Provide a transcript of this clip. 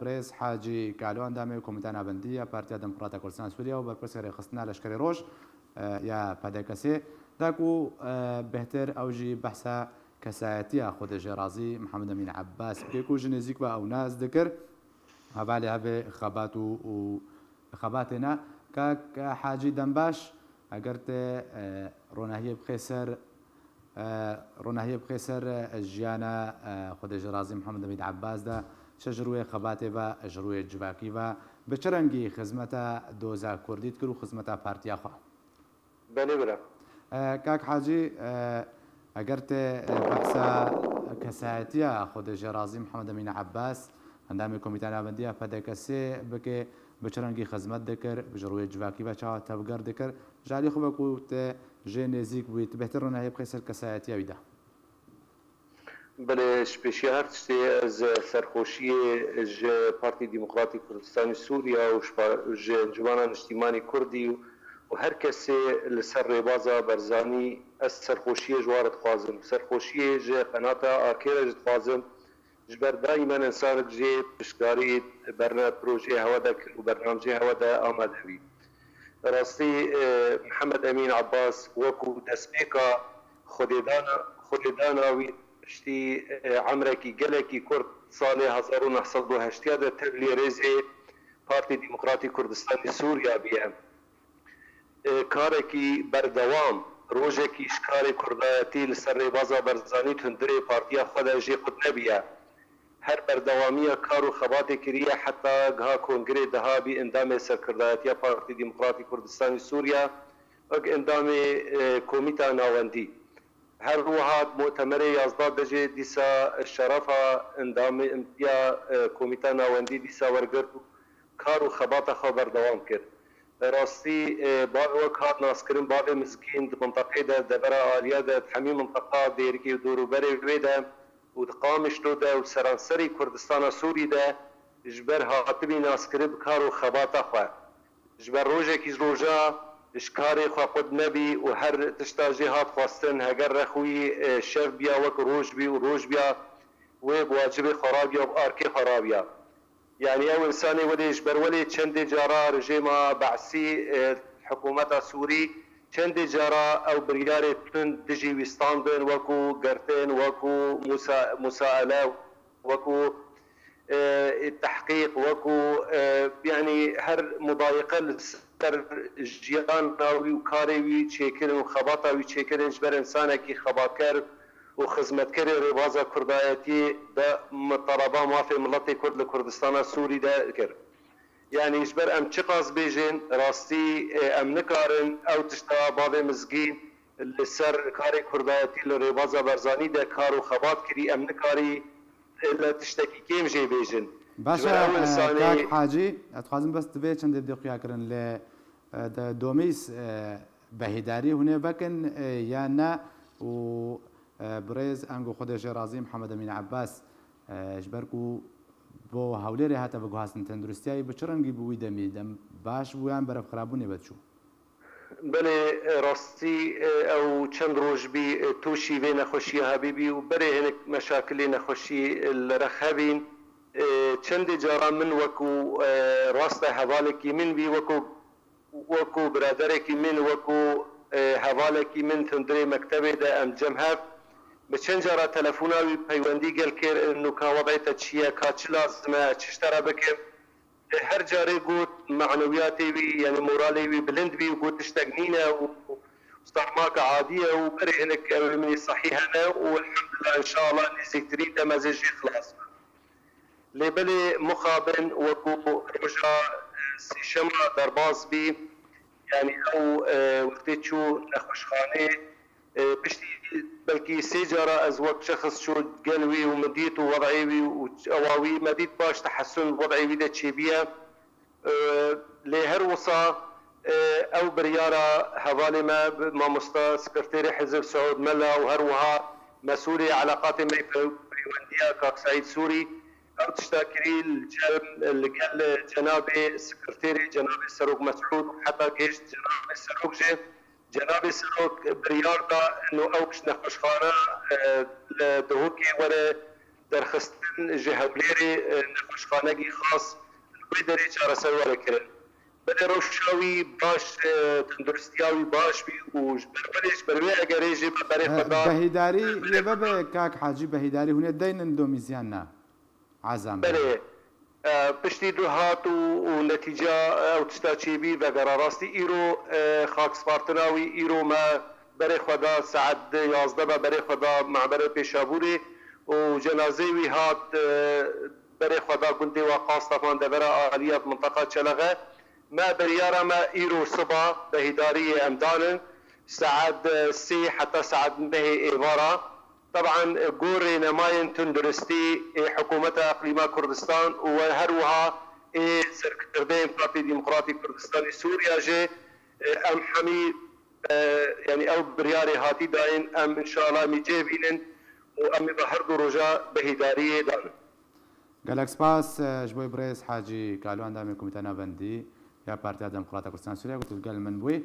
برێز حاجی کالۆ ئەندامی کۆمیتە نابەندیە پارتیا دموکراتە کوردستان سووریا و بەرپرسی ڕێخستنا لەشکری ڕۆژ یا پەدەکەسێ داکو بهتر ئەوژی بەحسە کەسایەتیە خودێژێڕازی محەممەد ئەمین عەباس بکەیت و ژنێزیک بە ئەو ناز دەکرد هەڤالێ هەبێ خەبات و خەباتێنە کە حاجی دەمباش ئەگەر تێ ڕۆناهیە بخێ سەر ژیانە خودێژێڕازی محەممەد ئەمین عەباسدا چه ژروێ خەباتێ بە ژروێ جوواکی بە بە چ رەنگی خزمەتە دۆزا کوردیت کرد و خزمەتە پارتیاخوا بەێ برە کاک حاجی ئەگەر تێ بەحسە کەسایەتیە خودێژێڕازی محەممەد ئەمین عەباس ئەندامی کۆمیتە نابەندیە پەدەکەسێ بکێ بە چ رەنگی خزمەت دەکرد بژڕوێ جوواکی بە چاوە تەبگەر دەکرد ژالی خۆ بەکو تێ ژێ نێزیک بوویت بهتر ڕۆناهی بخەی سەر کەسایەتیاویدا بله شپێشی هەر شتێ ئەز سەرخۆشیێ ji Partî Demokratî Kurdistanê Sûriya û ji Encûmena Niştîmanî Kurdî û her kesê li ser rêbaza berzanî ez serxweşiyê ji we re dixwazim serxweşiyê ji qenata akê re jî dixwazim ji ber daîmen insanek jê piştgarî berna projeyê hewe de kir û bernamecê hewe de amade bî rastî Mihemed Emîn Abbas wekû destpêka xwedêdana wî piştî emrekî gelekî Kurd salê 1980 de tevlî rêzê Partî Demokratî Kurdistanê Sûriya bîye karekî berdewam rojekî ji karê kurdayetî li ser rêbaza berzanî hundirê partiya xwe de jê xud nebiye her berdewamiya kar û xebatê kiriye heta giha kongrê diha bî endamê serkirdayetiya Partî Demokratî Kurdistanê Sûriya wek endamê komîta nawendî her wiha mutemerê yazda dejê dîsa şerefa endamê ya komîta nawendî dîsa wergirt û kar û xebata xwe berdewam kir rastî bavê wek hat naskirin bavê mizgîn di mintaqê de devera aliye de hemî minteqa dêrikê dûrûberê wê de û di Qamişlo de û seranserî Kurdistana Sûrî de ji ber hatibî naskirin bi kar û xebata xwe ji ber rojekî ji roja ji karê xwe xud nebî û her tişta jê hat xwastin heger rexwî şev biya wek roj bî û roj biya wê bi wacibê xerabiya û arkê xerabiya yani ew insanê welê ji ber welê çendê cara rejêma Be'sî hikûmeta Sûrî çendê cara ew biryarê tund dijî wîstandin wekû girtin wekû musaele wekû tehqîq wekû yani her mudayiqe li ser jiyana wî û karê wî çêkirin û xebata wî çêkirin ji ber insanekî xebatker û xizmetkerê rêbaza kurdayetî de talaba mafê miletê Kurd li Kurdistana Sûrî de kir yani ji ber em çi qas bêjin rastî em nikarin ew tişta bavê mizgîn li ser karê kurdayetî li rêbaza berzanî de kar û xebat kirî em nikarî li tiştekî kêm jê bêjin باشە کاک حاجی ئەتخوازم بەس دەبێت چەندێک دقیقاکردن لێ دۆمیس بەهیداری هونێ بکەن یان نا و برێز ئەنگۆ خودێژێڕازی محەممەد ئەمین عەباس ji ber ku بۆ هەولێرێ هاتە بە گوهاستن تەندروستیایی بە چ ڕەنگی بووی دەمی دەم باش بوویان بەرەف خراپبوونێ بەچوو بلێ ڕاستی ئەو چەند ڕۆژ بی تووشی vê nexweşiya hebîbî û berê hinek meşakilê nexweşî li rex hebîn çendê cara min wekû rasta hevalekî min bî wekû biraderekî min wekû hevalekî min hundirê mektebê de em cem hev bi çend cara telefona wî peywendî gel kir nû ka wedê te çi ye ka çi lazim e çi tera bikim her carê got manewiyatê wî yani moralê wî bilind bî û got tiştek nîne û starmaka adî ye û berê hinek ew minî sehî hene û elhamdülillah inşallah nêzîktirî te mezê jî xilas lê belê mixabin wekû roja sêşema derbas bî yani ew wextê çû nexweşxanê piştî belkî sê cara ez wek şexs çû gel wî û min dît û wedeyê wî û ewa wî me dît baş tehesûn wedeyê wî de çêbiye lê her wisa ew biryara hevalê me mamosta sekreterê Hizb Suud Mela û her wiha mesûlê eleqatê me peywendiya Kak Saîd Sûrî ew tişta kirî li gel cenabê sekreterê cenabê Serok Mesûd û heta gêjt cenabê Serok jê cenabê Serok biryar da ew pişt nexweşxane li Duhokê were درخستن جهوليري نخشخانگی خاص بدري چارەسەر وەرەکردن بەێ ڕەوشاوی باش تەندروستیاوی باش بی و بەربەرێش بەروێ ئەگەرێژێ بە بەرێ خۆدا بەهیداری لێبە بێ کاک حاجی بەهیداری هونێ دەینن دۆمیزیاننا عازام بەێ پشتی دوهات و نەتیجە ئەو تشتا چێبی بەگەڕا ڕاستی ئیرۆ خاکسپارتناوی ئیرۆ مە بەرێ خۆدا سعد 11 بە بەرێ خۆدا معبەرە پێشابوورێ و جەنازەی هات بري خدا قلتي وقاص طبعا دبرا آليات منطقة شلغة ما بريارة ما إيرو صبا بهدارية أمدان سعد سي حتى سعد به إبارة طبعا قوري نماين تندرستي حكومة أقليمة كردستان وهروها سركردين بارتي ديمقراطي كردستاني سوريا جي أم حمي يعني أو برياري هاتي داين أم إن شاء الله ميجيبين وأم بهردو رجاء بهدارية دان گەلەک سپاس ji بۆی برێز حاجی کالۆ ئەندامی کۆمیتە ناوەندی یا پارتیا دەموکراتە کوردستان سووریا گوتت گەل من بووی